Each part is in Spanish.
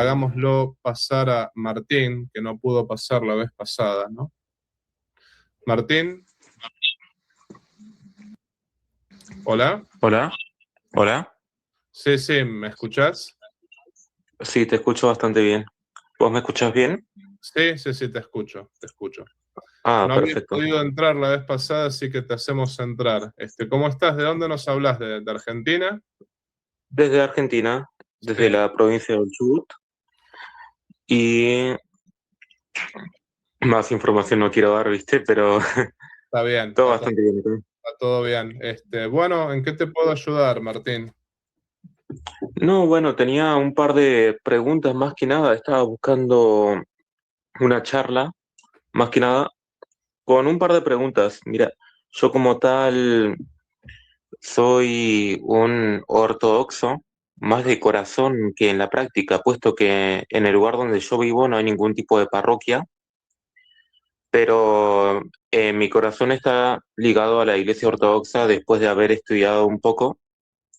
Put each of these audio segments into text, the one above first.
hagámoslo pasar a Martín, que no pudo pasar la vez pasada, ¿no? Martín, hola. Hola, hola. Sí, sí, ¿me escuchás? Sí, te escucho bastante bien. ¿Vos me escuchás bien? Sí, sí, sí, te escucho, te escucho. Ah, No había perfecto. podido entrar la vez pasada, así que te hacemos entrar. ¿Cómo estás? ¿De dónde nos hablas? ¿De Argentina? Desde Argentina, Sí, desde la provincia del Chubut. Y más información no quiero dar, ¿viste? Pero está bien, todo bastante bien. ¿Sí? está todo bien. Bueno, ¿en qué te puedo ayudar, Martín? No, bueno, tenía un par de preguntas más que nada. Estaba buscando una charla, más que nada, con un par de preguntas. Mira, yo como tal soy un ortodoxo, más de corazón que en la práctica, puesto que en el lugar donde yo vivo no hay ningún tipo de parroquia, pero mi corazón está ligado a la Iglesia Ortodoxa después de haber estudiado un poco,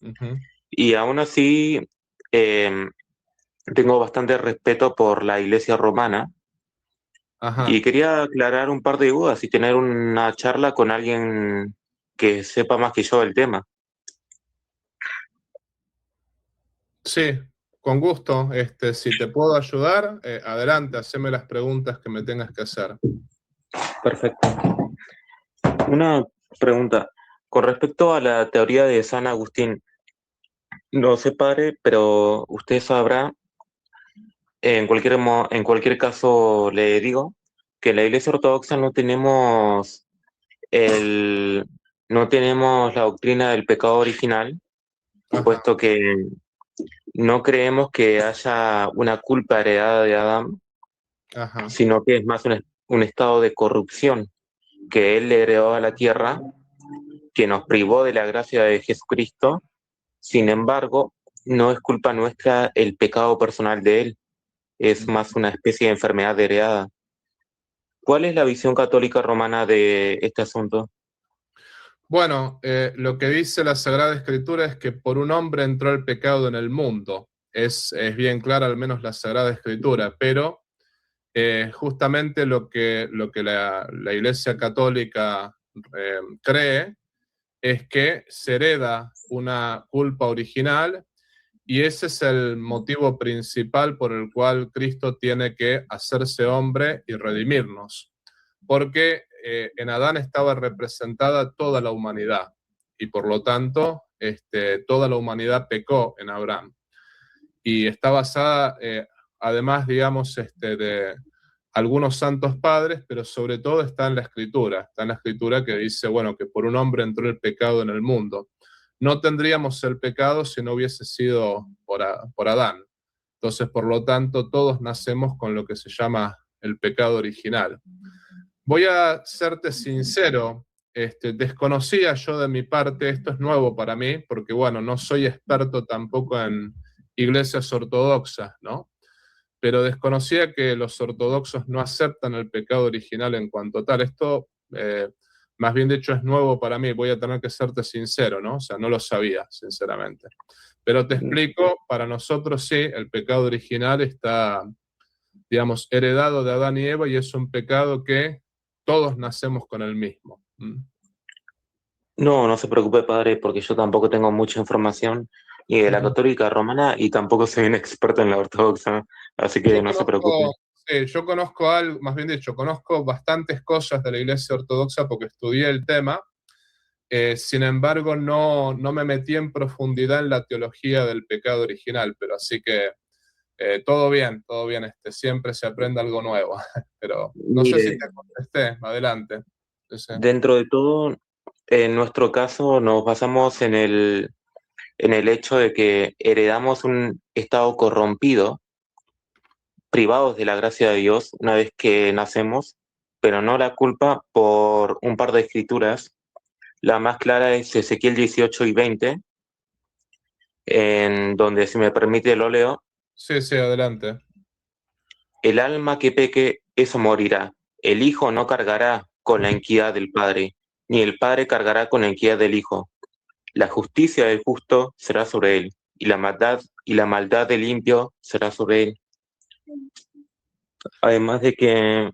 Ujú. y aún así eh, tengo bastante respeto por la Iglesia Romana, y Ajá. quería aclarar un par de dudas y tener una charla con alguien que sepa más que yo del tema. Sí, con gusto. Si te puedo ayudar, adelante, haceme las preguntas que me tengas que hacer. Perfecto. Una pregunta. Con respecto a la teoría de San Agustín, no sé, padre, pero usted sabrá, en cualquier caso le digo que en la Iglesia Ortodoxa el, no tenemos la doctrina del pecado original, Ajá, puesto que no creemos que haya una culpa heredada de Adán, ajá. sino que es más un estado de corrupción que él le heredó a la tierra, que nos privó de la gracia de Jesucristo. Sin embargo, no es culpa nuestra el pecado personal de él, es más una especie de enfermedad heredada. ¿Cuál es la visión católica romana de este asunto? Bueno, lo que dice la Sagrada Escritura es que por un hombre entró el pecado en el mundo. Es bien clara al menos la Sagrada Escritura, pero justamente lo que la Iglesia Católica cree es que se hereda una culpa original y ese es el motivo principal por el cual Cristo tiene que hacerse hombre y redimirnos, porque en Adán estaba representada toda la humanidad y por lo tanto toda la humanidad pecó en Abraham y está basada además, digamos, de algunos santos padres, pero sobre todo está en la escritura que dice, bueno, que por un hombre entró el pecado en el mundo. No tendríamos el pecado si no hubiese sido por Adán. Entonces, por lo tanto, todos nacemos con lo que se llama el pecado original. Voy a serte sincero, desconocía yo de mi parte, esto es nuevo para mí, porque bueno, no soy experto tampoco en iglesias ortodoxas, ¿no? Pero desconocía que los ortodoxos no aceptan el pecado original en cuanto tal. Esto, más bien dicho, es nuevo para mí, voy a tener que serte sincero, ¿no? O sea, no lo sabía, sinceramente. Pero te explico, para nosotros sí, el pecado original está, digamos, heredado de Adán y Eva y es un pecado que todos nacemos con el mismo. ¿Mm? No, no se preocupe, padre, porque yo tampoco tengo mucha información ni de la Ujú. católica romana y tampoco soy un experto en la ortodoxa, así que Yo no se preocupe. conozco, sí, yo conozco algo, más bien dicho, conozco bastantes cosas de la Iglesia Ortodoxa porque estudié el tema. Sin embargo, no me metí en profundidad en la teología del pecado original, pero así que todo bien, siempre se aprende algo nuevo, pero no sé si Mire, te contesté, adelante. Sí, sí. dentro de todo, en nuestro caso nos basamos en el hecho de que heredamos un estado corrompido, privados de la gracia de Dios una vez que nacemos, pero no la culpa por un par de escrituras. La más clara es Ezequiel 18 y 20, en donde, si me permite, lo leo. Sí, sí, adelante. El alma que peque, eso morirá. El hijo no cargará con la iniquidad del padre, ni el padre cargará con la iniquidad del hijo. La justicia del justo será sobre él, y la maldad del limpio será sobre él. Además de que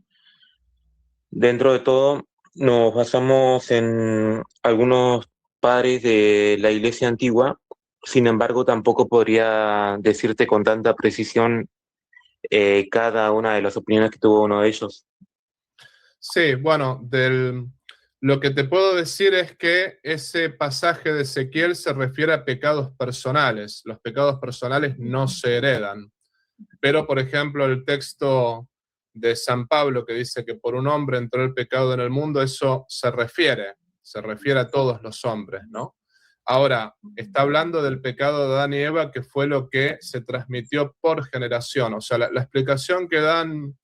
dentro de todo nos basamos en algunos padres de la iglesia antigua, sin embargo tampoco podría decirte con tanta precisión cada una de las opiniones que tuvo uno de ellos. Sí, bueno, lo que te puedo decir es que ese pasaje de Ezequiel se refiere a pecados personales. Los pecados personales no se heredan. Pero, por ejemplo, el texto de San Pablo que dice que por un hombre entró el pecado en el mundo, eso se refiere a todos los hombres, ¿no? Ahora, está hablando del pecado de Adán y Eva, que fue lo que se transmitió por generación. O sea, la explicación que dan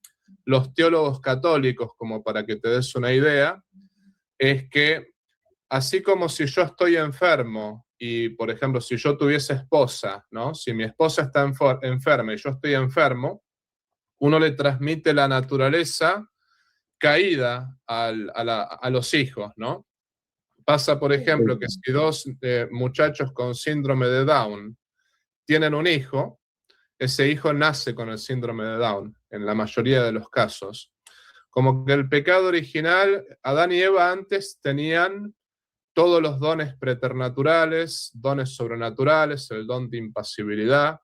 los teólogos católicos, como para que te des una idea, es que así como si yo estoy enfermo y, por ejemplo, si yo tuviese esposa, ¿no? Si mi esposa está enferma y yo estoy enfermo, uno le transmite la naturaleza caída a los hijos, ¿no? Pasa, por ejemplo, que si dos muchachos con síndrome de Down tienen un hijo, ese hijo nace con el síndrome de Down, en la mayoría de los casos. Como que el pecado original, Adán y Eva antes tenían todos los dones preternaturales, dones sobrenaturales, el don de impasibilidad.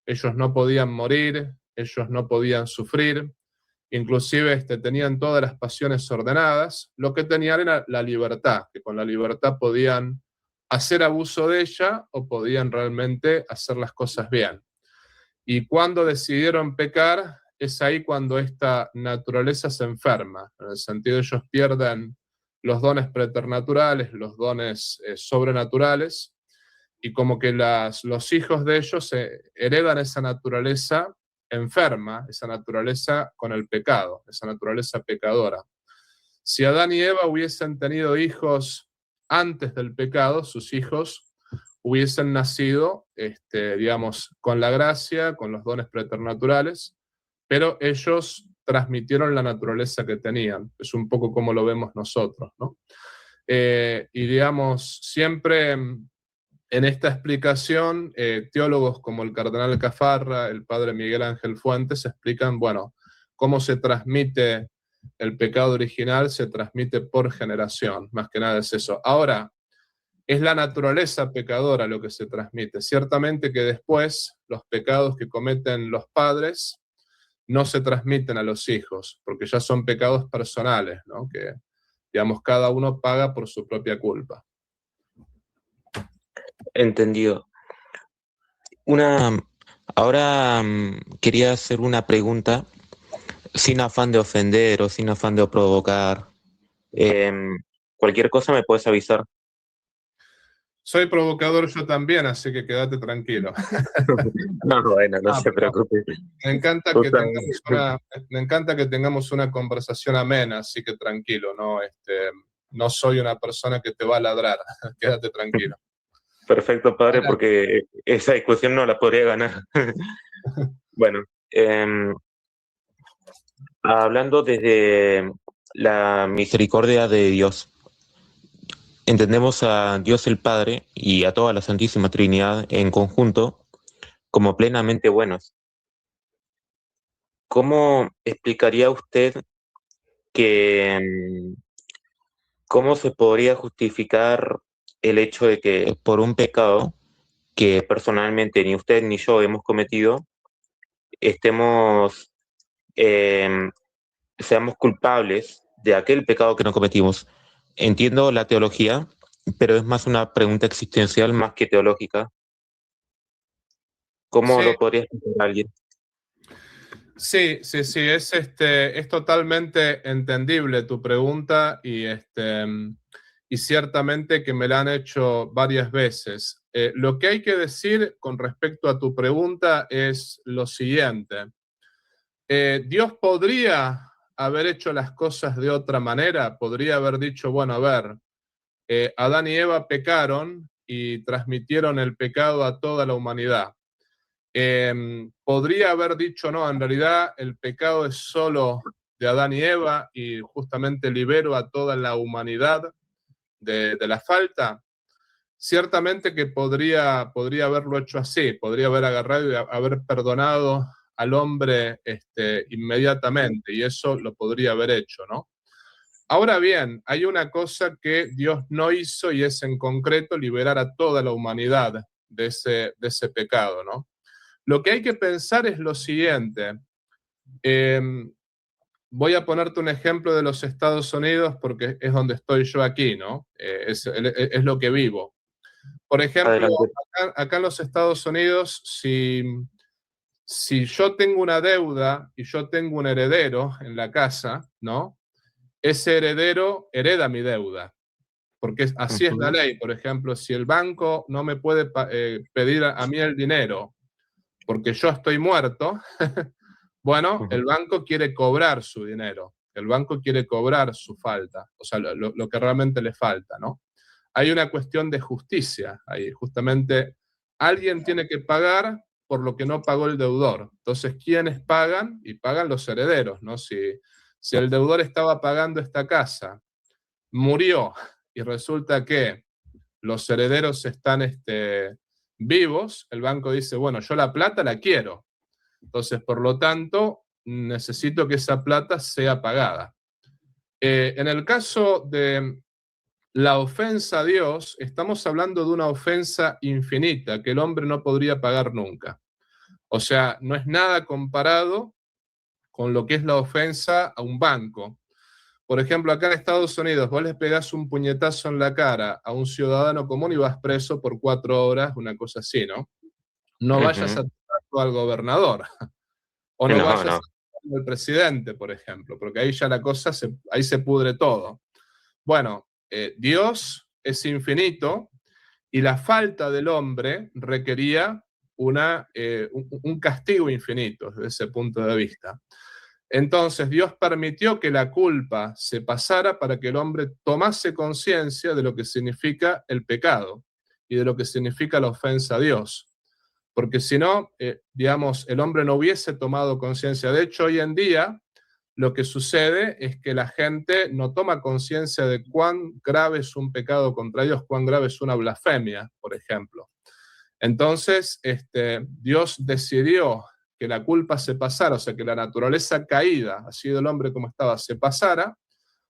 Ellos no podían morir, ellos no podían sufrir, inclusive tenían todas las pasiones ordenadas. Lo que tenían era la libertad, que con la libertad podían hacer abuso de ella o podían realmente hacer las cosas bien. Y cuando decidieron pecar, es ahí cuando esta naturaleza se enferma, en el sentido de ellos pierden los dones preternaturales, los dones sobrenaturales, y como que los hijos de ellos heredan esa naturaleza enferma, esa naturaleza con el pecado, esa naturaleza pecadora. Si Adán y Eva hubiesen tenido hijos antes del pecado, sus hijos hubiesen nacido, digamos, con la gracia, con los dones preternaturales, pero ellos transmitieron la naturaleza que tenían. Es un poco como lo vemos nosotros, ¿no? Y digamos, siempre en esta explicación, teólogos como el cardenal Cafarra, el padre Miguel Ángel Fuentes, explican, bueno, cómo se transmite el pecado original, se transmite por generación, más que nada es eso. Ahora, es la naturaleza pecadora lo que se transmite. Ciertamente que después los pecados que cometen los padres no se transmiten a los hijos, porque ya son pecados personales, ¿no? Que, digamos, cada uno paga por su propia culpa. Entendido. Ahora quería hacer una pregunta sin afán de ofender o sin afán de provocar. Cualquier cosa me puedes avisar. Soy provocador yo también, así que quédate tranquilo. No, bueno, no Ah, se pero preocupe. me encanta que tengamos una conversación amena, así que tranquilo, ¿no? No soy una persona que te va a ladrar, quédate tranquilo. Perfecto, padre, Adelante. porque esa discusión no la podría ganar. Bueno, hablando desde la misericordia de Dios, entendemos a Dios el Padre y a toda la Santísima Trinidad en conjunto como plenamente buenos. ¿Cómo explicaría usted que cómo se podría justificar el hecho de que por un pecado que personalmente ni usted ni yo hemos cometido, estemos, eh, seamos culpables de aquel pecado que no cometimos? Entiendo la teología, pero es más una pregunta existencial más que teológica. ¿Cómo Sí, lo podría explicar alguien? sí, es totalmente entendible tu pregunta y ciertamente que me la han hecho varias veces. Lo que hay que decir con respecto a tu pregunta es lo siguiente. Dios podría haber hecho las cosas de otra manera, podría haber dicho, bueno, a ver, Adán y Eva pecaron y transmitieron el pecado a toda la humanidad. Podría haber dicho, no, en realidad el pecado es solo de Adán y Eva y justamente libero a toda la humanidad de la falta. Ciertamente que podría haberlo hecho así, podría haber agarrado y haber perdonado al hombre inmediatamente, y eso lo podría haber hecho, ¿no? Ahora bien, hay una cosa que Dios no hizo, y es en concreto liberar a toda la humanidad de ese pecado, ¿no? Lo que hay que pensar es lo siguiente. Voy a ponerte un ejemplo de los Estados Unidos porque es donde estoy yo aquí, ¿no? Es lo que vivo. Por ejemplo, Adelante. acá en los Estados Unidos, si yo tengo una deuda y yo tengo un heredero en la casa, ¿no? Ese heredero hereda mi deuda, porque así es la ley. Por ejemplo, si el banco no me puede pedir a mí el dinero porque yo estoy muerto, bueno, el banco quiere cobrar su dinero, el banco quiere cobrar su falta, o sea, lo que realmente le falta, ¿no? Hay una cuestión de justicia ahí, justamente alguien tiene que pagar por lo que no pagó el deudor. Entonces, ¿quiénes pagan? Y pagan los herederos, ¿no? Si el deudor estaba pagando esta casa, murió y resulta que los herederos están vivos, el banco dice, bueno, yo la plata la quiero. Entonces, por lo tanto, necesito que esa plata sea pagada. En el caso de la ofensa a Dios, estamos hablando de una ofensa infinita que el hombre no podría pagar nunca. O sea, no es nada comparado con lo que es la ofensa a un banco. Por ejemplo, acá en Estados Unidos, vos le pegás un puñetazo en la cara a un ciudadano común y vas preso por 4 horas, una cosa así, ¿no? No vayas a tocar al gobernador o no No, vayas no. a al presidente, por ejemplo, porque ahí ya la cosa, ahí se pudre todo. Bueno, Dios es infinito y la falta del hombre requería un castigo infinito desde ese punto de vista. Entonces Dios permitió que la culpa se pasara para que el hombre tomase conciencia de lo que significa el pecado y de lo que significa la ofensa a Dios. Porque si no, digamos, el hombre no hubiese tomado conciencia. De hecho, hoy en día lo que sucede es que la gente no toma conciencia de cuán grave es un pecado contra Dios, cuán grave es una blasfemia, por ejemplo. Entonces, Dios decidió que la culpa se pasara, o sea, que la naturaleza caída, así del hombre como estaba, se pasara,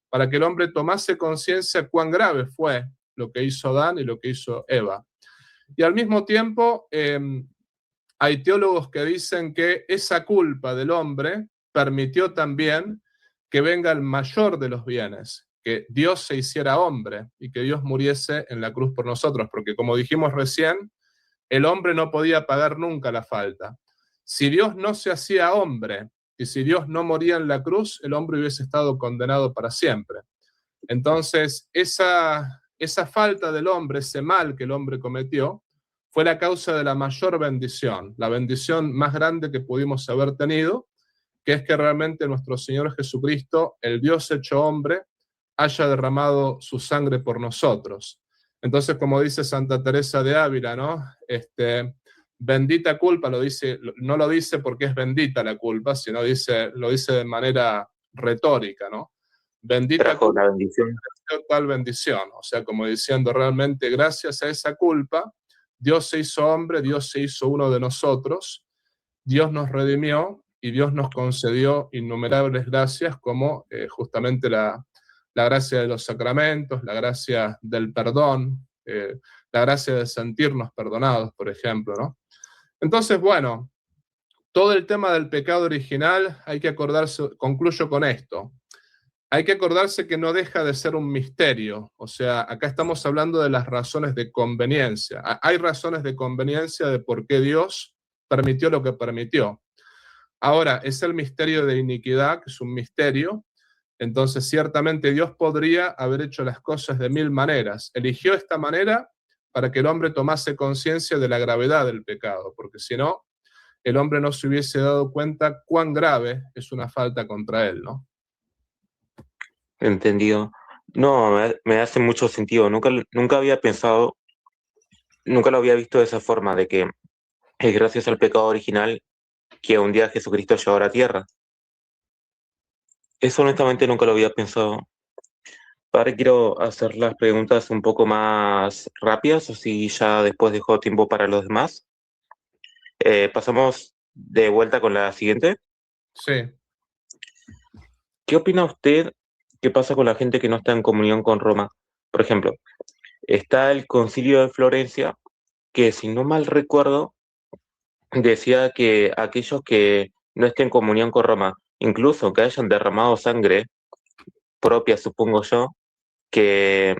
para que el hombre tomase conciencia cuán grave fue lo que hizo Adán y lo que hizo Eva. Y al mismo tiempo, hay teólogos que dicen que esa culpa del hombre permitió también que venga el mayor de los bienes, que Dios se hiciera hombre y que Dios muriese en la cruz por nosotros, porque como dijimos recién, el hombre no podía pagar nunca la falta. Si Dios no se hacía hombre y si Dios no moría en la cruz, el hombre hubiese estado condenado para siempre. Entonces, esa falta del hombre, ese mal que el hombre cometió, fue la causa de la mayor bendición, la bendición más grande que pudimos haber tenido, que es que realmente nuestro Señor Jesucristo, el Dios hecho hombre, haya derramado su sangre por nosotros. Entonces, como dice Santa Teresa de Ávila, ¿no? Bendita culpa, no lo dice porque es bendita la culpa, sino lo dice de manera retórica, ¿no? Bendita Trajo culpa, la bendición. tal bendición. O sea, como diciendo realmente, gracias a esa culpa, Dios se hizo hombre, Dios se hizo uno de nosotros, Dios nos redimió y Dios nos concedió innumerables gracias como justamente la gracia de los sacramentos, la gracia del perdón, la gracia de sentirnos perdonados, por ejemplo, ¿no? Entonces, bueno, todo el tema del pecado original hay que acordarse, concluyo con esto, hay que acordarse que no deja de ser un misterio. O sea, acá estamos hablando de las razones de conveniencia. Hay razones de conveniencia de por qué Dios permitió lo que permitió. Ahora, es el misterio de iniquidad, que es un misterio. Entonces, ciertamente Dios podría haber hecho las cosas de 1000 maneras. Eligió esta manera para que el hombre tomase conciencia de la gravedad del pecado, porque si no, el hombre no se hubiese dado cuenta cuán grave es una falta contra él, ¿no? Entendido. No, me hace mucho sentido. Nunca había pensado, nunca lo había visto de esa forma, de que es gracias al pecado original que un día Jesucristo llegó a la tierra. Eso honestamente nunca lo había pensado. Ahora quiero hacer las preguntas un poco más rápidas, así ya después dejo tiempo para los demás. Pasamos de vuelta con la siguiente. Sí. ¿Qué opina usted? ¿Qué pasa con la gente que no está en comunión con Roma? Por ejemplo, está el Concilio de Florencia, que si no mal recuerdo, decía que aquellos que no estén en comunión con Roma, incluso que hayan derramado sangre propia, supongo yo, que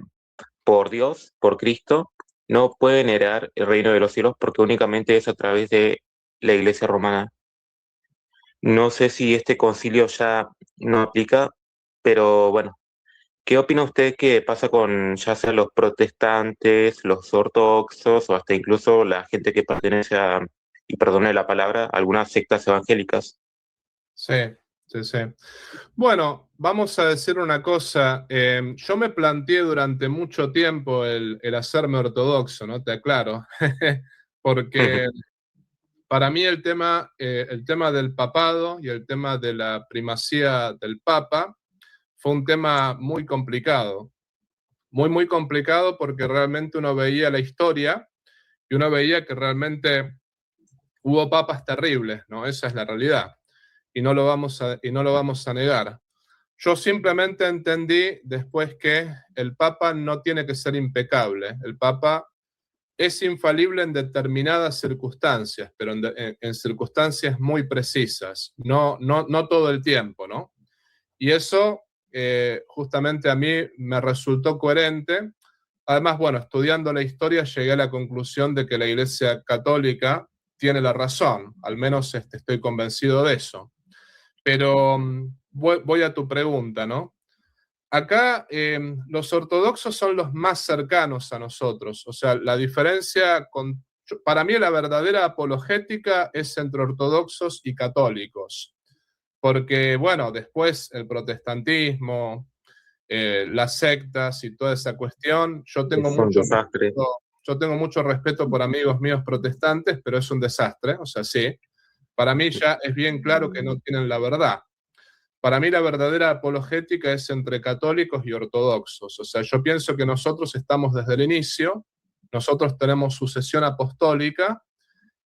por Dios, por Cristo, no pueden heredar el reino de los cielos porque únicamente es a través de la Iglesia romana. No sé si este concilio ya no aplica, pero bueno, ¿qué opina usted que pasa con ya sea los protestantes, los ortodoxos o hasta incluso la gente que pertenece a, y perdone la palabra, algunas sectas evangélicas? Sí, sí, sí. Bueno, vamos a decir una cosa. Yo me planteé durante mucho tiempo el hacerme ortodoxo, ¿no? Te aclaro. Porque para mí el tema del papado y el tema de la primacía del papa fue un tema muy complicado. Muy, muy complicado porque realmente uno veía la historia y uno veía que realmente hubo papas terribles, ¿no? Esa es la realidad. Y no lo vamos a negar. Yo simplemente entendí después que el Papa no tiene que ser impecable. El Papa es infalible en determinadas circunstancias, pero en circunstancias muy precisas, no todo el tiempo, ¿no? Y eso justamente a mí me resultó coherente. Además, bueno, estudiando la historia llegué a la conclusión de que la Iglesia Católica tiene la razón, al menos estoy convencido de eso. Pero voy a tu pregunta, ¿no? Acá los ortodoxos son los más cercanos a nosotros, o sea, la diferencia para mí la verdadera apologética es entre ortodoxos y católicos, porque bueno, después el protestantismo, las sectas y toda esa cuestión, Es un desastre. yo tengo mucho respeto por amigos míos protestantes, pero es un desastre, o sea, sí, para mí ya es bien claro que no tienen la verdad. Para mí la verdadera apologética es entre católicos y ortodoxos. O sea, yo pienso que nosotros estamos desde el inicio, nosotros tenemos sucesión apostólica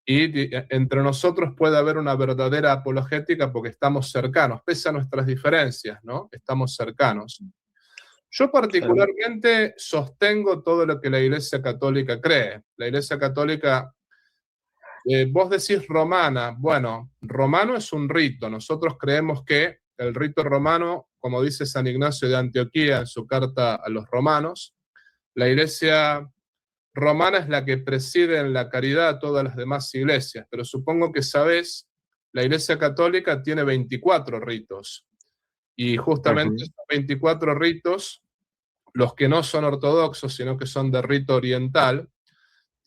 y entre nosotros puede haber una verdadera apologética porque estamos cercanos, pese a nuestras diferencias, ¿no? Estamos cercanos. Yo Claro. particularmente sostengo todo lo que la Iglesia Católica cree. La Iglesia Católica vos decís romana, bueno, romano es un rito, nosotros creemos que el rito romano, como dice San Ignacio de Antioquía en su carta a los romanos, la iglesia romana es la que preside en la caridad a todas las demás iglesias, pero supongo que sabés, la iglesia católica tiene 24 ritos, y justamente Ujú. esos 24 ritos, los que no son ortodoxos, sino que son de rito oriental,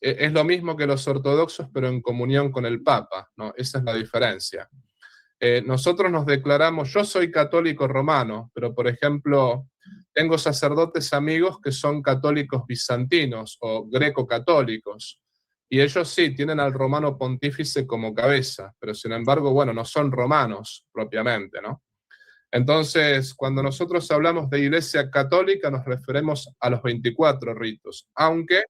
es lo mismo que los ortodoxos, pero en comunión con el Papa, ¿no? Esa es la diferencia. Nosotros nos declaramos, yo soy católico romano, pero por ejemplo, tengo sacerdotes amigos que son católicos bizantinos o greco-católicos, y ellos sí tienen al romano pontífice como cabeza, pero sin embargo, bueno, no son romanos propiamente, ¿no? Entonces, cuando nosotros hablamos de Iglesia Católica, nos referimos a los 24 ritos, aunque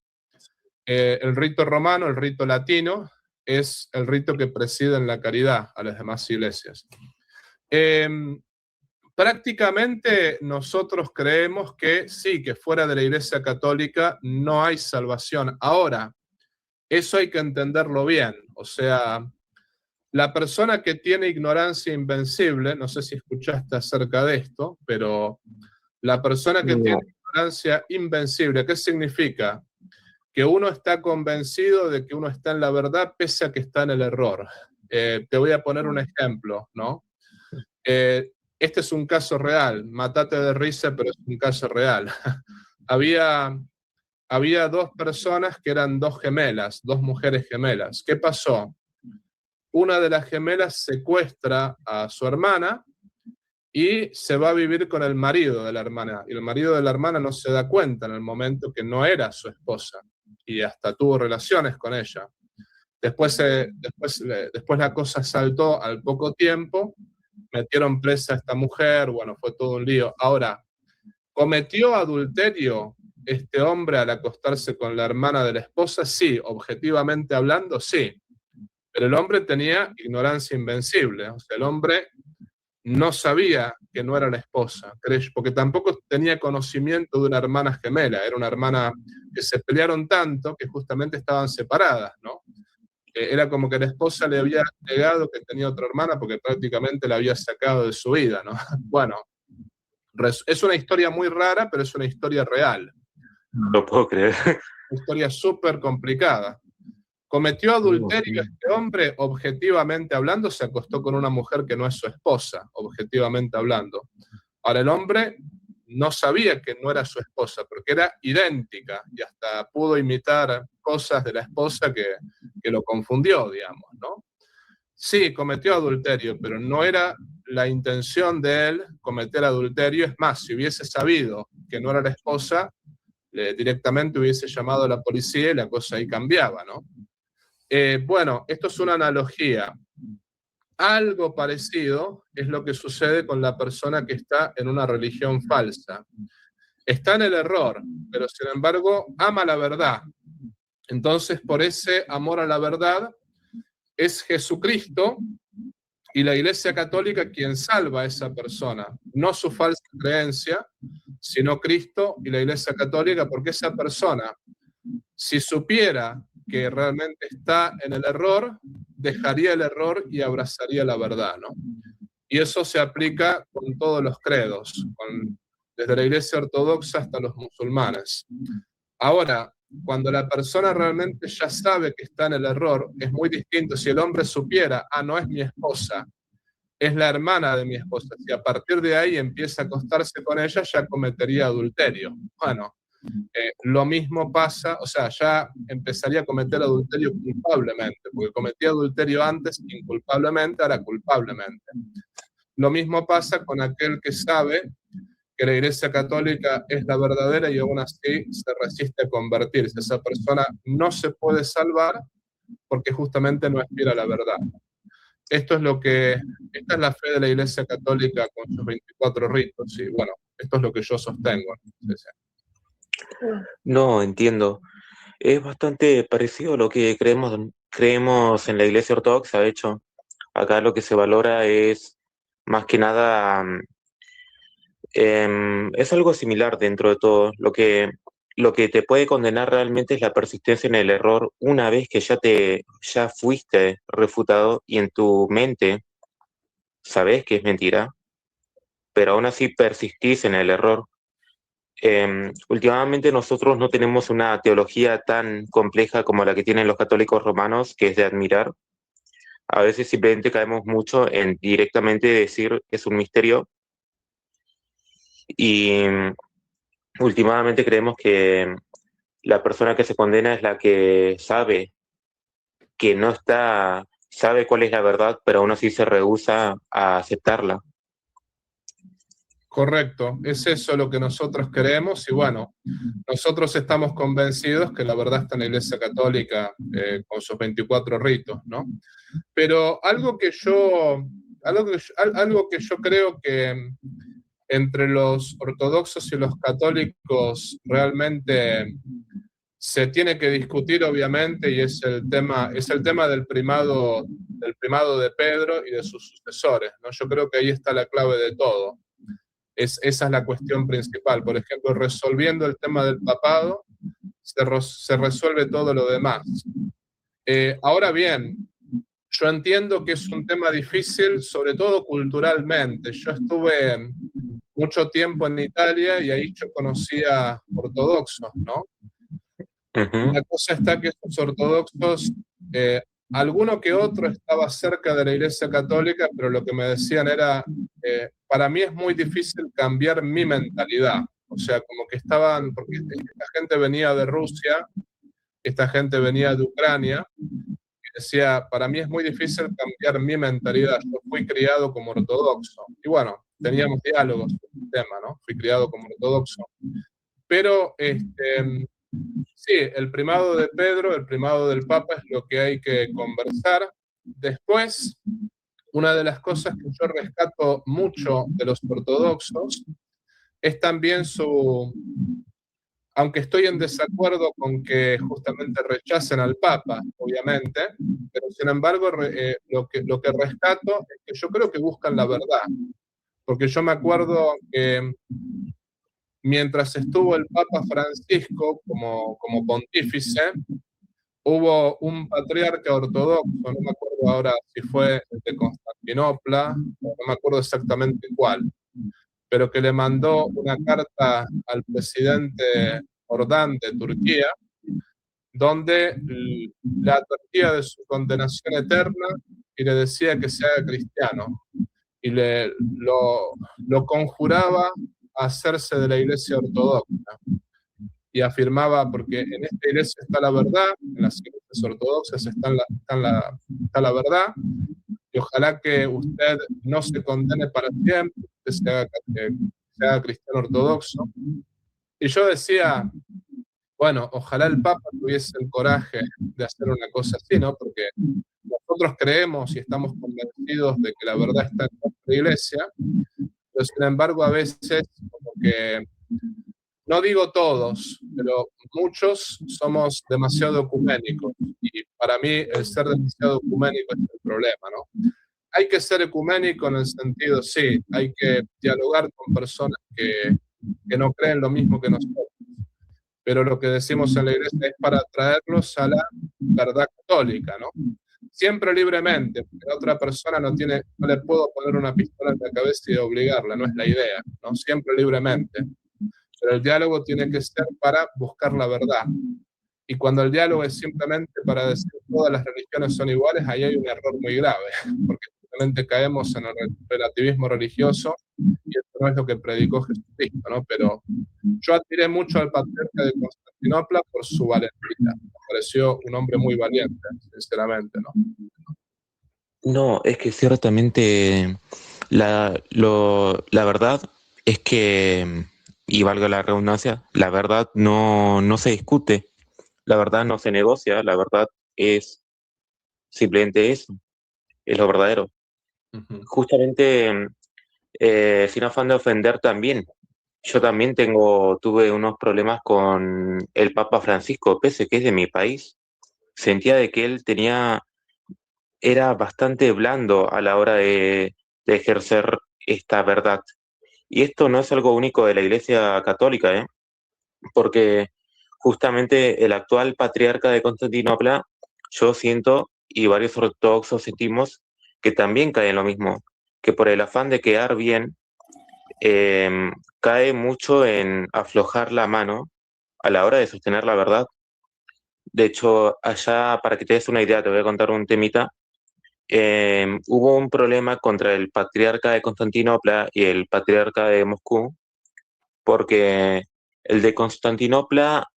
el rito romano, el rito latino, es el rito que preside en la caridad a las demás iglesias. Eh, Prácticamente nosotros creemos que sí, que fuera de la Iglesia Católica no hay salvación. Ahora, eso hay que entenderlo bien. O sea, la persona que tiene ignorancia invencible, no sé si escuchaste acerca de esto, pero la persona que tiene No. ignorancia invencible, ¿qué significa? Que uno está convencido de que uno está en la verdad pese a que está en el error. Te voy a poner un ejemplo, ¿no? Este es un caso real, matate de risa, pero es un caso real. había, había dos personas que eran dos gemelas, dos mujeres gemelas. ¿Qué pasó? Una de las gemelas secuestra a su hermana y se va a vivir con el marido de la hermana. Y el marido de la hermana no se da cuenta en el momento que no era su esposa y hasta tuvo relaciones con ella. Después la cosa saltó al poco tiempo, metieron presa a esta mujer, bueno, fue todo un lío. Ahora, ¿cometió adulterio este hombre al acostarse con la hermana de la esposa? Sí, objetivamente hablando, sí. pero el hombre tenía ignorancia invencible, o sea, el hombre no sabía que no era la esposa, porque tampoco tenía conocimiento de una hermana gemela, era una hermana que se pelearon tanto que justamente estaban separadas, ¿no? Era como que la esposa le había negado que tenía otra hermana porque prácticamente la había sacado de su vida, ¿no? Bueno, es una historia muy rara, pero es una historia real. No lo puedo creer. Una historia súper complicada. Cometió adulterio este hombre, objetivamente hablando, se acostó con una mujer que no es su esposa, objetivamente hablando. Ahora, el hombre no sabía que no era su esposa, porque era idéntica, y hasta pudo imitar cosas de la esposa que lo confundió, digamos, ¿no? Sí, cometió adulterio, pero no era la intención de él cometer adulterio. Es más, si hubiese sabido que no era la esposa, directamente hubiese llamado a la policía y la cosa ahí cambiaba, ¿no? Bueno, esto es una analogía. Algo parecido es lo que sucede con la persona que está en una religión falsa. Está en el error, pero sin embargo ama la verdad. Entonces, por ese amor a la verdad, es Jesucristo y la Iglesia Católica quien salva a esa persona. No su falsa creencia, sino Cristo y la Iglesia Católica, porque esa persona, si supiera que realmente está en el error, dejaría el error y abrazaría la verdad, ¿no? Y eso se aplica con todos los credos, desde la Iglesia Ortodoxa hasta los musulmanes. Ahora, cuando la persona realmente ya sabe que está en el error, es muy distinto. Si el hombre supiera, no es mi esposa, es la hermana de mi esposa, si a partir de ahí empieza a acostarse con ella, ya cometería adulterio. Bueno, lo mismo pasa, o sea, ya empezaría a cometer adulterio culpablemente, porque cometía adulterio antes inculpablemente, ahora culpablemente. Lo mismo pasa con aquel que sabe que la Iglesia Católica es la verdadera y aún así se resiste a convertirse. Esa persona no se puede salvar porque justamente no aspira a la verdad. Esta es la fe de la Iglesia Católica con sus 24 ritos, y bueno, esto es lo que yo sostengo. No, entiendo. Es bastante parecido a lo que creemos en la Iglesia Ortodoxa. De hecho, acá lo que se valora es más que nada, es algo similar dentro de todo. Lo que te puede condenar realmente es la persistencia en el error una vez que ya fuiste refutado y en tu mente sabes que es mentira, pero aún así persistís en el error. Últimamente nosotros no tenemos una teología tan compleja como la que tienen los católicos romanos, que es de admirar. A veces simplemente caemos mucho en directamente decir es un misterio y últimamente creemos que la persona que se condena es la que sabe que no está, sabe cuál es la verdad, pero aún así se rehúsa a aceptarla. Correcto, es eso lo que nosotros creemos y bueno, nosotros estamos convencidos que la verdad está en la Iglesia Católica con sus 24 ritos, ¿no? Pero algo que yo creo que entre los ortodoxos y los católicos realmente se tiene que discutir, obviamente, y es el tema del primado de Pedro y de sus sucesores, ¿no? Yo creo que ahí está la clave de todo. Esa es la cuestión principal. Por ejemplo, resolviendo el tema del papado, se resuelve todo lo demás. Ahora bien, yo entiendo que es un tema difícil, sobre todo culturalmente. Yo estuve mucho tiempo en Italia y ahí yo conocía ortodoxos, ¿no? Uh-huh. La cosa está que esos ortodoxos, alguno que otro estaba cerca de la Iglesia Católica, pero lo que me decían era, para mí es muy difícil cambiar mi mentalidad. O sea, como que estaban, porque esta gente venía de Rusia, esta gente venía de Ucrania, y decía, para mí es muy difícil cambiar mi mentalidad. Yo fui criado como ortodoxo. Y bueno, teníamos diálogos sobre el tema, ¿no? Fui criado como ortodoxo. Pero sí, el primado de Pedro, el primado del Papa es lo que hay que conversar. Después, una de las cosas que yo rescato mucho de los ortodoxos es también aunque estoy en desacuerdo con que justamente rechacen al Papa, obviamente, pero sin embargo lo que rescato es que yo creo que buscan la verdad, porque yo me acuerdo que mientras estuvo el Papa Francisco como pontífice, hubo un patriarca ortodoxo, no me acuerdo ahora si fue el de Constantinopla, no me acuerdo exactamente cuál, pero que le mandó una carta al presidente Ordán de Turquía, donde le advertía de su condenación eterna y le decía que se haga cristiano, y lo conjuraba a hacerse de la iglesia ortodoxa. Y afirmaba, porque en esta iglesia está la verdad, en las iglesias ortodoxas está la verdad, y ojalá que usted no se condene para siempre, que se haga cristiano ortodoxo. Y yo decía, bueno, ojalá el Papa tuviese el coraje de hacer una cosa así, ¿no? Porque nosotros creemos y estamos convencidos de que la verdad está en nuestra iglesia, pero sin embargo a veces como que, no digo todos, pero muchos somos demasiado ecuménicos, y para mí el ser demasiado ecuménico es el problema, ¿no? Hay que ser ecuménico en el sentido, sí, hay que dialogar con personas que no creen lo mismo que nosotros, pero lo que decimos en la iglesia es para traerlos a la verdad católica, ¿no? Siempre libremente, porque la otra persona no le puedo poner una pistola en la cabeza y obligarla, no es la idea, ¿no? Siempre libremente. Pero el diálogo tiene que ser para buscar la verdad. Y cuando el diálogo es simplemente para decir todas las religiones son iguales, ahí hay un error muy grave, porque simplemente caemos en el relativismo religioso, y eso no es lo que predicó Jesucristo, ¿no? Pero yo admiré mucho al patriarca de Constantinopla por su valentía. Me pareció un hombre muy valiente, sinceramente, ¿no? No, es que ciertamente la verdad es que, y valga la redundancia, la verdad no se discute, la verdad no se negocia, la verdad es simplemente eso, es lo verdadero. Ujú. Justamente, sin afán de ofender también, yo también tuve unos problemas con el Papa Francisco, pese que es de mi país, sentía de que era bastante blando a la hora de ejercer esta verdad. Y esto no es algo único de la Iglesia Católica, ¿eh? Porque justamente el actual patriarca de Constantinopla, yo siento, y varios ortodoxos sentimos, que también cae en lo mismo, que por el afán de quedar bien, cae mucho en aflojar la mano a la hora de sostener la verdad. De hecho, allá, para que te des una idea, te voy a contar un temita. Hubo un problema contra el patriarca de Constantinopla y el patriarca de Moscú, porque el de Constantinopla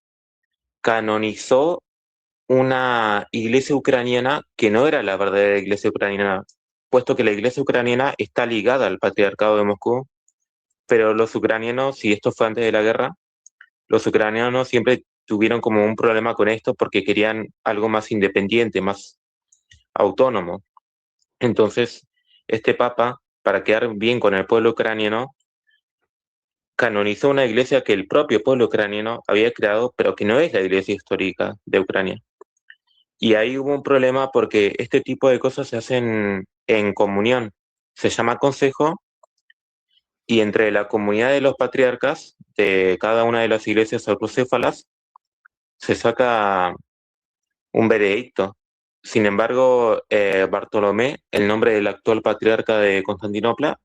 canonizó una iglesia ucraniana que no era la verdadera iglesia ucraniana, puesto que la iglesia ucraniana está ligada al patriarcado de Moscú, pero los ucranianos, y esto fue antes de la guerra, los ucranianos siempre tuvieron como un problema con esto porque querían algo más independiente, más autónomo. Entonces, este papa, para quedar bien con el pueblo ucraniano, canonizó una iglesia que el propio pueblo ucraniano había creado, pero que no es la iglesia histórica de Ucrania. Y ahí hubo un problema porque este tipo de cosas se hacen en comunión. Se llama consejo, y entre la comunidad de los patriarcas de cada una de las iglesias autocéfalas se saca un veredicto. Sin embargo, Bartolomé, el nombre del actual patriarca de Constantinopla,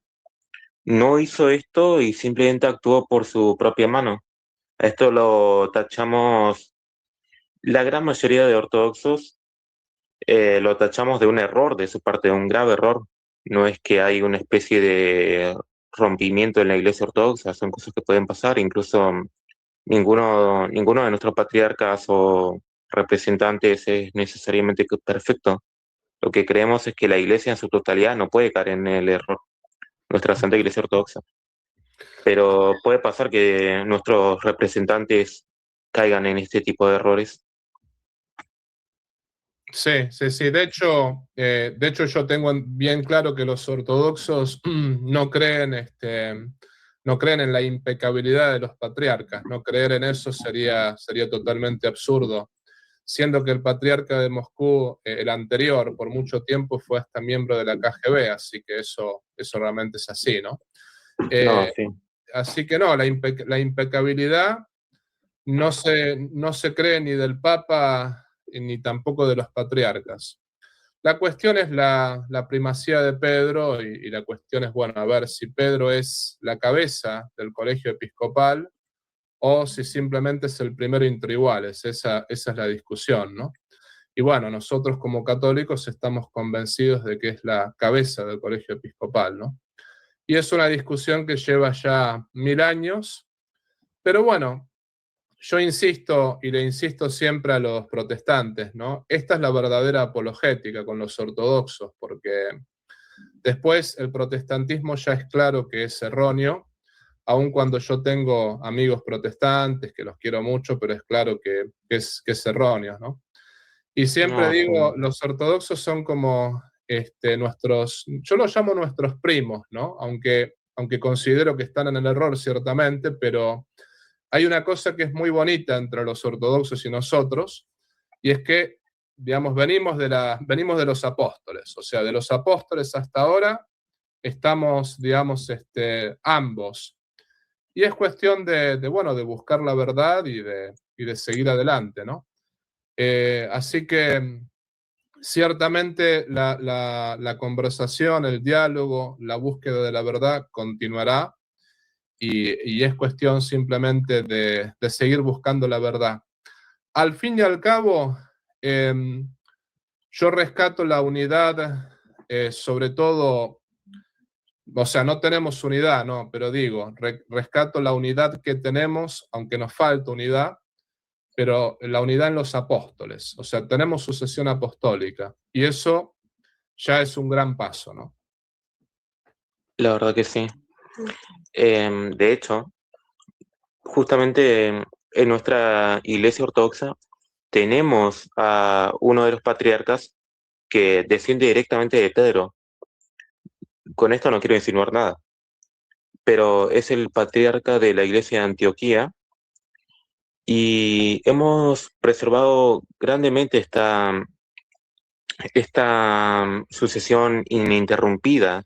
no hizo esto y simplemente actuó por su propia mano. A esto lo tachamos, la gran mayoría de ortodoxos lo tachamos de un error de su parte, de un grave error. No es que hay una especie de rompimiento en la iglesia ortodoxa, son cosas que pueden pasar. Incluso ninguno de nuestros patriarcas o representantes es necesariamente perfecto. Lo que creemos es que la iglesia en su totalidad no puede caer en el error, nuestra Santa Iglesia Ortodoxa. Pero puede pasar que nuestros representantes caigan en este tipo de errores. Sí, sí, sí. De hecho yo tengo bien claro que los ortodoxos no creen no creen en la impecabilidad de los patriarcas. No creer en eso sería totalmente absurdo, siendo que el patriarca de Moscú, el anterior, por mucho tiempo fue hasta miembro de la KGB, así que eso realmente es así, ¿no? No, sí. Así que no, la impecabilidad no se cree ni del Papa ni tampoco de los patriarcas. La cuestión es la primacía de Pedro y la cuestión es, bueno, a ver si Pedro es la cabeza del colegio episcopal o si simplemente es el primero entre iguales. Esa es la discusión, ¿no? Y bueno, nosotros como católicos estamos convencidos de que es la cabeza del colegio episcopal, ¿no? Y es una discusión que lleva ya 1000 años, pero bueno, yo insisto y le insisto siempre a los protestantes, ¿no? Esta es la verdadera apologética con los ortodoxos, porque después el protestantismo ya es claro que es erróneo, aun cuando yo tengo amigos protestantes que los quiero mucho, pero es claro que es erróneo, ¿no? Y siempre No, sí. digo, los ortodoxos son como yo los llamo nuestros primos, ¿no? Aunque considero que están en el error ciertamente, pero hay una cosa que es muy bonita entre los ortodoxos y nosotros, y es que, digamos, venimos de los apóstoles, o sea, de los apóstoles hasta ahora estamos, digamos, ambos. Y es cuestión bueno, de buscar la verdad y de seguir adelante, ¿no? Así que ciertamente la conversación, el diálogo, la búsqueda de la verdad continuará y es cuestión simplemente de seguir buscando la verdad. Al fin y al cabo, yo rescato la unidad, sobre todo, o sea, no tenemos unidad, no, pero digo, rescato la unidad que tenemos, aunque nos falta unidad, pero la unidad en los apóstoles, o sea, tenemos sucesión apostólica, y eso ya es un gran paso, ¿no? La verdad que sí. De hecho, justamente en nuestra iglesia ortodoxa tenemos a uno de los patriarcas que desciende directamente de Pedro. Con esto no quiero insinuar nada, pero es el patriarca de la iglesia de Antioquía y hemos preservado grandemente esta sucesión ininterrumpida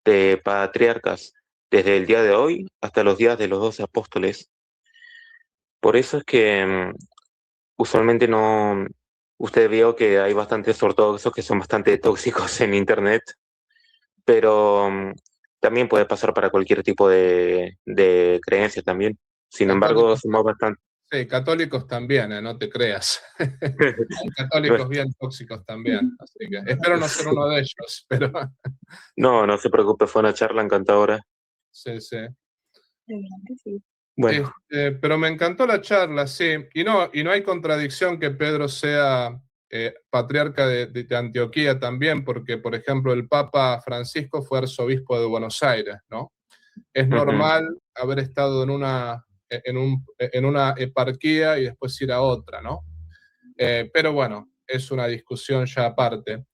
de patriarcas desde el día de hoy hasta los días de los 12 apóstoles. Por eso es que usualmente no, usted vio que hay bastantes ortodoxos que son bastante tóxicos en internet, pero también puede pasar para cualquier tipo de creencia también. Sin embargo, Católicos, somos bastante... sí, católicos también, no te creas. Hay católicos bien tóxicos también, así que espero no ser uno de ellos, pero No, no se preocupe, fue una charla encantadora. sí, sí. Bueno, Pero me encantó la charla, sí. Y no hay contradicción que Pedro sea patriarca de Antioquía también, porque, por ejemplo, el Papa Francisco fue arzobispo de Buenos Aires, ¿no? Es normal haber estado en una eparquía y después ir a otra, ¿no? Pero bueno, es una discusión ya aparte.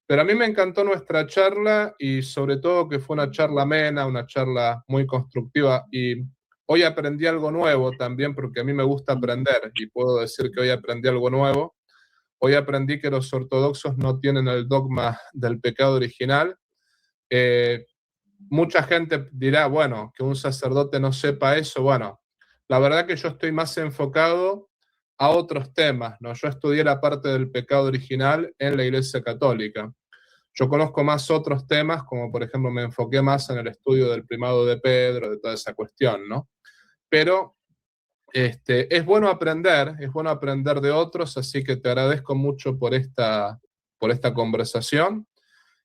Pero a mí me encantó nuestra charla y sobre todo que fue una charla amena, una charla muy constructiva y hoy aprendí algo nuevo también porque a mí me gusta aprender y puedo decir que hoy aprendí algo nuevo. Hoy aprendí que los ortodoxos no tienen el dogma del pecado original. Eh, Mucha gente dirá, bueno, que un sacerdote no sepa eso. Bueno, la verdad que yo estoy más enfocado a otros temas, ¿no? Yo estudié la parte del pecado original en la Iglesia Católica. Yo conozco más otros temas, como por ejemplo me enfoqué más en el estudio del primado de Pedro, de toda esa cuestión, ¿no? Pero es bueno aprender de otros, así que te agradezco mucho por esta conversación.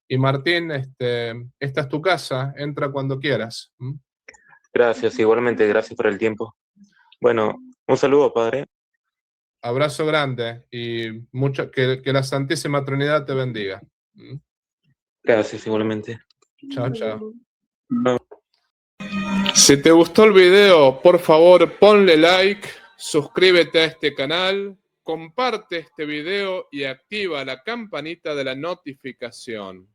Y Martín, esta es tu casa, entra cuando quieras. ¿Mm? gracias, igualmente, gracias por el tiempo. Bueno, un saludo, padre. Abrazo grande y que la Santísima Trinidad te bendiga. ¿Mm? Gracias, igualmente. Chao, chao. Si te gustó el video, por favor ponle like, suscríbete a este canal, comparte este video y activa la campanita de la notificación.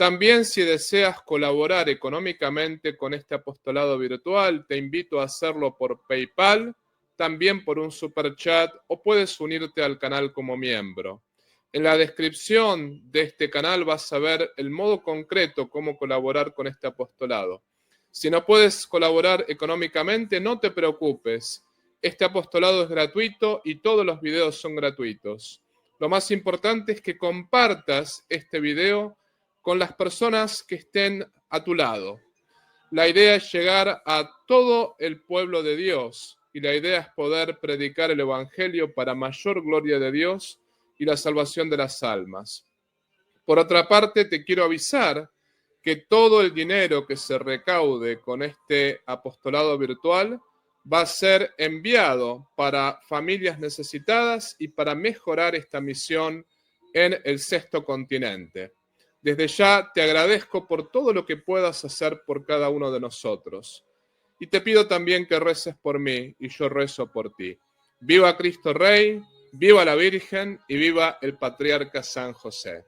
También, si deseas colaborar económicamente con este apostolado virtual, te invito a hacerlo por PayPal, también por un super chat, o puedes unirte al canal como miembro. En la descripción de este canal vas a ver el modo concreto cómo colaborar con este apostolado. Si no puedes colaborar económicamente, no te preocupes. Este apostolado es gratuito y todos los videos son gratuitos. Lo más importante es que compartas este video con las personas que estén a tu lado. La idea es llegar a todo el pueblo de Dios y la idea es poder predicar el Evangelio para mayor gloria de Dios y la salvación de las almas. Por otra parte, te quiero avisar que todo el dinero que se recaude con este apostolado virtual va a ser enviado para familias necesitadas y para mejorar esta misión en el sexto continente. Desde ya te agradezco por todo lo que puedas hacer por cada uno de nosotros. Y te pido también que reces por mí y yo rezo por ti. Viva Cristo Rey, viva la Virgen y viva el Patriarca San José.